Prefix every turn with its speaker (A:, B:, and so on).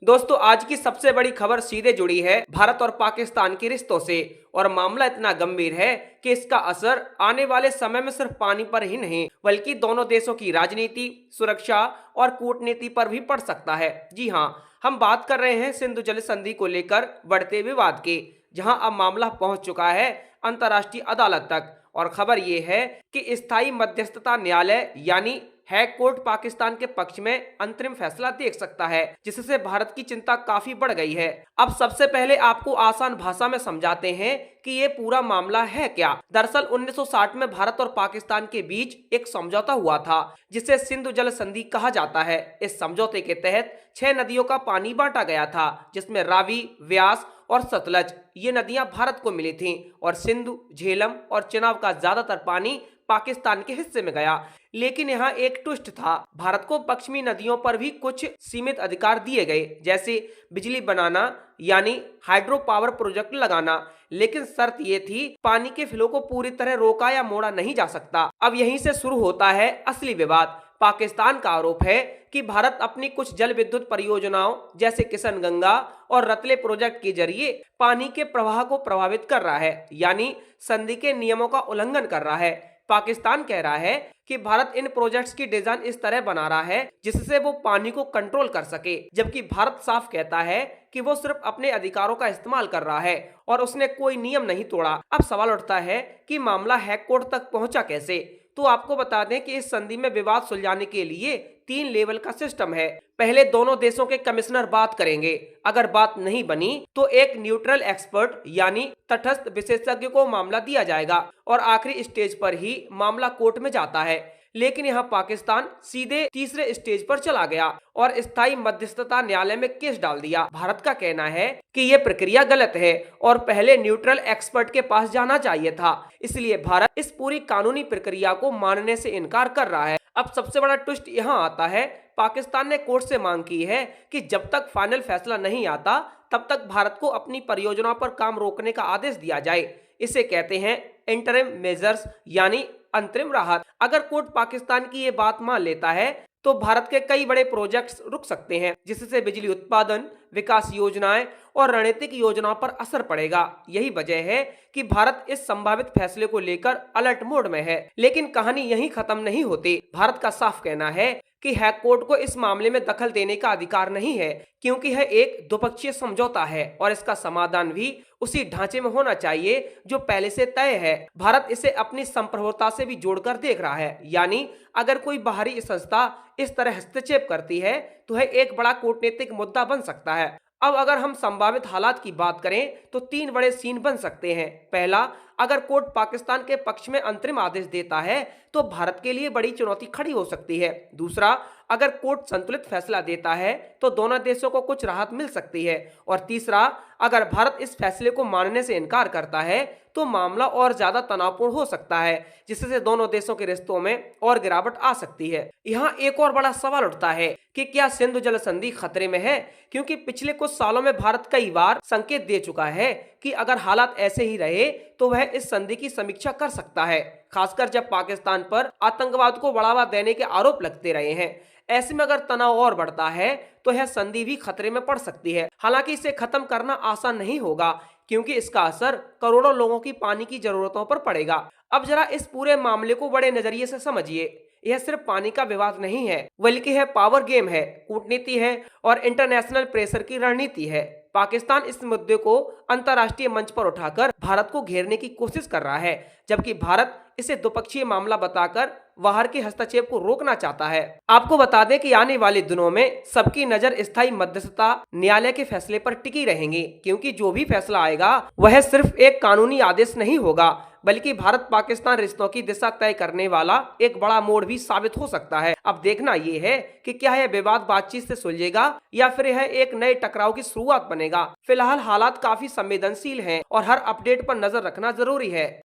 A: दोस्तों आज की सबसे बड़ी खबर सीधे जुड़ी है भारत और पाकिस्तान के रिश्तों से। और मामला इतना गंभीर है कि इसका असर आने वाले समय में सिर्फ पानी पर ही नहीं बल्कि दोनों देशों की राजनीति, सुरक्षा और कूटनीति पर भी पड़ सकता है। जी हाँ, हम बात कर रहे हैं सिंधु जल संधि को लेकर बढ़ते विवाद की, जहां अब मामला पहुंच चुका है अंतर्राष्ट्रीय अदालत तक। और खबर ये है कि स्थायी मध्यस्थता न्यायालय यानी हैग कोर्ट पाकिस्तान के पक्ष में अंतरिम फैसला देख सकता है, जिससे भारत की चिंता काफी बढ़ गई है। अब सबसे पहले आपको आसान भाषा में समझाते हैं कि ये पूरा मामला है क्या। दरअसल 1960 में भारत और पाकिस्तान के बीच एक समझौता हुआ था जिसे सिंधु जल संधि कहा जाता है। इस समझौते के तहत 6 नदियों का पानी बांटा गया था, जिसमें रावी, व्यास और सतलज ये नदियां भारत को मिली थीं और सिंधु, झेलम और चिनाब का ज्यादातर पानी पाकिस्तान के हिस्से में गया। लेकिन यहाँ एक ट्विस्ट था, भारत को पश्चिमी नदियों पर भी कुछ सीमित अधिकार दिए गए, जैसे बिजली बनाना यानी हाइड्रो पावर प्रोजेक्ट लगाना। लेकिन शर्त ये थी, पानी के फ्लो को पूरी तरह रोका या मोड़ा नहीं जा सकता। अब यहीं से शुरू होता है असली विवाद। पाकिस्तान का आरोप है कि भारत अपनी कुछ जल विद्युत परियोजनाओं जैसे किशन गंगा और रतले प्रोजेक्ट के जरिए पानी के प्रवाह को प्रभावित कर रहा है, यानी संधि के नियमों का उल्लंघन कर रहा है। पाकिस्तान कह रहा है कि भारत इन प्रोजेक्ट्स की डिजाइन इस तरह बना रहा है जिससे वो पानी को कंट्रोल कर सके, जबकि भारत साफ कहता है कि वो सिर्फ अपने अधिकारों का इस्तेमाल कर रहा है और उसने कोई नियम नहीं तोड़ा। अब सवाल उठता है कि मामला हैग कोर्ट तक पहुंचा कैसे। तो आपको बता दें कि इस संधि में विवाद सुलझाने के लिए 3 लेवल का सिस्टम है। पहले दोनों देशों के कमिश्नर बात करेंगे। अगर बात नहीं बनी तो एक न्यूट्रल एक्सपर्ट यानी तटस्थ विशेषज्ञ को मामला दिया जाएगा और आखिरी स्टेज पर ही मामला कोर्ट में जाता है। लेकिन यहाँ पाकिस्तान सीधे तीसरे स्टेज पर चला गया और स्थायी मध्यस्थता न्यायालय में केस डाल दिया। भारत का कहना है कि यह प्रक्रिया गलत है और पहले न्यूट्रल एक्सपर्ट के पास जाना चाहिए था, इसलिए भारत इस पूरी कानूनी प्रक्रिया को मानने से इनकार कर रहा है। अब सबसे बड़ा ट्विस्ट यहाँ आता है, पाकिस्तान ने कोर्ट से मांग की है कि जब तक फाइनल फैसला नहीं आता तब तक भारत को अपनी परियोजनाओं पर काम रोकने का आदेश दिया जाए। इसे कहते हैं इंटरिम मेजर्स यानी अंतरिम राहत। अगर कोर्ट पाकिस्तान की ये बात मान लेता है तो भारत के कई बड़े प्रोजेक्ट्स रुक सकते हैं, जिससे बिजली उत्पादन, विकास योजनाएं और रणनीतिक योजनाओं पर असर पड़ेगा। यही वजह है कि भारत इस संभावित फैसले को लेकर अलर्ट मोड में है। लेकिन कहानी यहीं खत्म नहीं होती। भारत का साफ कहना है कि हैग कोर्ट को इस मामले में दखल देने का अधिकार नहीं है, क्योंकि यह एक द्विपक्षीय समझौता है और इसका समाधान भी उसी ढांचे में होना चाहिए जो पहले से तय है। भारत इसे अपनी संप्रभुता से भी जोड़कर देख रहा है, यानी अगर कोई बाहरी संस्था इस तरह हस्तक्षेप करती है तो यह एक बड़ा कूटनीतिक मुद्दा बन सकता है। अब अगर हम संभावित हालात की बात करें तो 3 बड़े सीन बन सकते हैं। पहला, अगर कोर्ट पाकिस्तान के पक्ष में अंतरिम आदेश देता है तो भारत के लिए बड़ी चुनौती खड़ी हो सकती है। दूसरा, अगर कोर्ट संतुलित फैसला देता है तो दोनों देशों को कुछ राहत मिल सकती है। और तीसरा, अगर भारत इस फैसले को मानने से इनकार करता है तो मामला और ज्यादा तनावपूर्ण हो सकता है, जिससे दोनों देशों के रिश्तों में और गिरावट आ सकती है। यहाँ एक और बड़ा सवाल उठता है कि क्या सिंधु जल संधि खतरे में है, क्योंकि पिछले कुछ सालों में भारत कई बार संकेत दे चुका है कि अगर हालात ऐसे ही रहे तो वह इस संधि की समीक्षा कर सकता है, खासकर जब पाकिस्तान पर आतंकवाद को बढ़ावा देने के आरोप लगते रहे हैं। ऐसे में अगर तनाव और बढ़ता है तो यह संधि भी खतरे में पड़ सकती है। हालांकि इसे खत्म करना आसान नहीं होगा, क्योंकि इसका असर करोड़ों लोगों की पानी की जरूरतों पर पड़ेगा। अब जरा इस पूरे मामले को बड़े नजरिए से समझिए। यह सिर्फ पानी का विवाद नहीं है, बल्कि यह पावर गेम है, कूटनीति है और इंटरनेशनल प्रेशर की रणनीति है। पाकिस्तान इस मुद्दे को अंतर्राष्ट्रीय मंच पर उठाकर भारत को घेरने की कोशिश कर रहा है, जबकि भारत इसे द्विपक्षीय मामला बताकर बाहर के हस्तक्षेप को रोकना चाहता है। आपको बता दें कि आने वाले दिनों में सबकी नजर स्थायी मध्यस्थता न्यायालय के फैसले पर टिकी रहेंगी, क्योंकि जो भी फैसला आएगा वह सिर्फ एक कानूनी आदेश नहीं होगा, बल्कि भारत पाकिस्तान रिश्तों की दिशा तय करने वाला एक बड़ा मोड़ भी साबित हो सकता है। अब देखना यह है कि क्या यह विवाद बातचीत से सुलझेगा या फिर यह एक नए टकराव की शुरुआत बनेगा। फिलहाल हालात काफी संवेदनशील हैं और हर अपडेट पर नजर रखना जरूरी है।